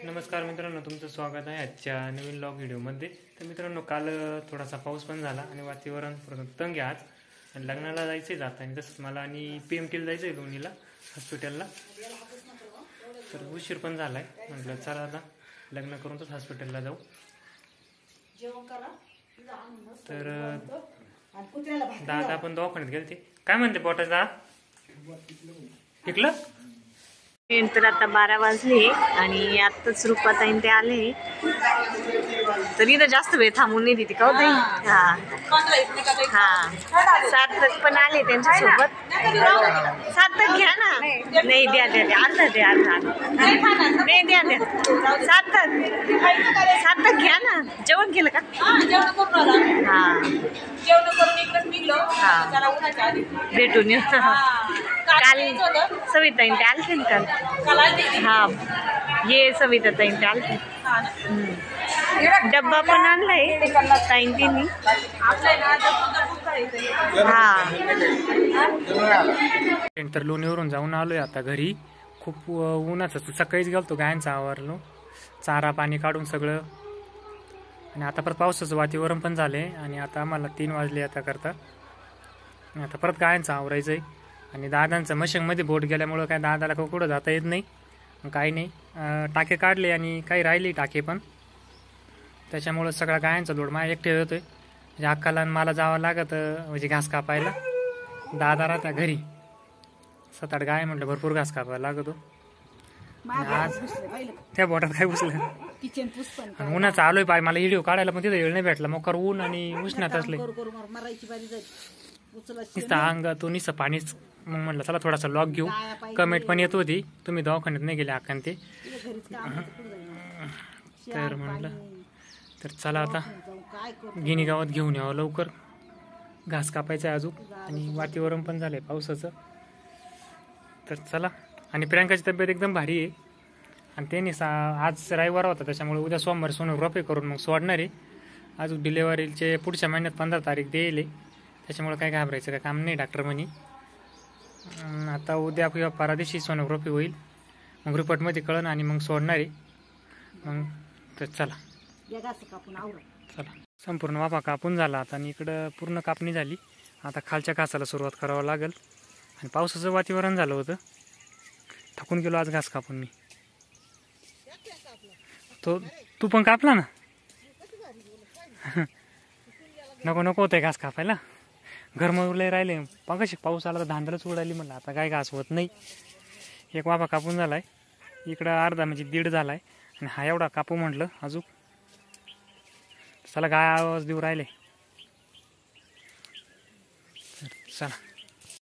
नमस्कार मित्रांनो, तुमचं स्वागत आहे आजच्या नवीन व्लॉग व्हिडिओमध्ये। तर मित्रांनो, काल थोडासा पाऊस पण झाला आणि वातावरण पूर्ण तंग आहे आज, आणि लग्नाला जायचं आहे जाता, आणि तसंच मला आणि PMTला जायचं आहे दोन्हीला हॉस्पिटलला। तर उशीर पण झाला आहे, म्हटलं चला आता लग्न करूनच हॉस्पिटलला जाऊ। तर दादा पण दवाखान्यात गेलते। काय म्हणते पोटाचा पिकलं? तर आता 12 वाजले आणि आत्ताच रुपाताईन ते आले, तर इथं जास्त वेळ थांबून नाही देते का हो ताई? हा सार्थक पण आले त्यांच्यासोबत। सार्थक घ्या ना, नाही द्या अर्धा द्या, अर्धा नाही द्या सार्थक घ्या ना। जेवण केलं का? हा भेटून ये। काल सविताईन ते आलते ना काल। हा ये सविताताईन ते आलते। डब्बा पण आणलाय ताईन तिनी। हा तर लोणीवरून जाऊन आलोय आता घरी। खूप उन्हाचं, सकाळीच गेलतो गायांचा आवरलो, चारा पाणी काढून सगळं, आणि आता परत पावसाचं वातावरण पण झालंय, आणि आता आम्हाला 3 वाजले आता करता। आता परत गायांचं आवरायचंय, आणि दादांचं मशीनमध्ये बोट गेल्यामुळं काय दादाला कुठं जाता येत नाही, काही नाही। टाके काढले आणि काही राहिले टाके पण, त्याच्यामुळं सगळा गायांचा लोड माझ्या एकटे होतोय। म्हणजे अक्काला मला जावं लागत म्हणजे घास कापायला, दादा राहता घरी। 7-8 गाय म्हटलं भरपूर घास कापायला लागतो। आज त्या बोटात काय पुसलं, आणि उन्हाचं आलोय पाय, मला व्हिडिओ काढायला पण तिथे वेळ नाही भेटला, मग ऊन आणि उष्णत असले नुसतं अंगातून नुसतं पाणीच। मग म्हटलं चला थोडासा व्लॉग घेऊ। कमेंट पण येत होती तुम्ही दवाखान्यात नाही गेले अक्कान ते, तर म्हटलं तर चला आता गिनी गावात घेऊन यावं लवकर, घास कापायचं आहे अजून, आणि वातावरण पण झालंय पावसाचं। तर चला, आणि प्रियांकाची तब्येत एकदम भारी आहे, आणि त्यांनी आज रविवार होता त्याच्यामुळे उद्या सोमवारी सोनोग्राफी करून मग सोडणार आहे। अजून डिलेवरीचे पुढच्या महिन्यात 15 तारीख देईल, त्याच्यामुळे काय घाबरायचं काय काम नाही डॉक्टर म्हणे। आता उद्या किंवा परवा दिवशी सोनोग्राफी होईल, मग रिपोर्टमध्ये कळन आणि मग सोडणार आहे मग। तर चला संपूर्ण वाफा कापून झाला आता, आणि इकडं पूर्ण कापणी झाली। आता खालच्या घासाला सुरुवात करावं लागेल, आणि पावसाचं वातावरण झालं होतं, थकून गेलो आज घास कापून मी। तो तू पण कापला ना? नको होतंय घास कापायला, घरमधले राहिले। कशी पाऊस आला तर धांदलच उडाली, म्हणलं आता काय घास होत नाही। एक वाफा कापून झालाय, इकडं अर्धा म्हणजे 1.5 झालाय, आणि हा एवढा कापू म्हटलं अजून। चला गाय आवाज देऊ राहिले, चला।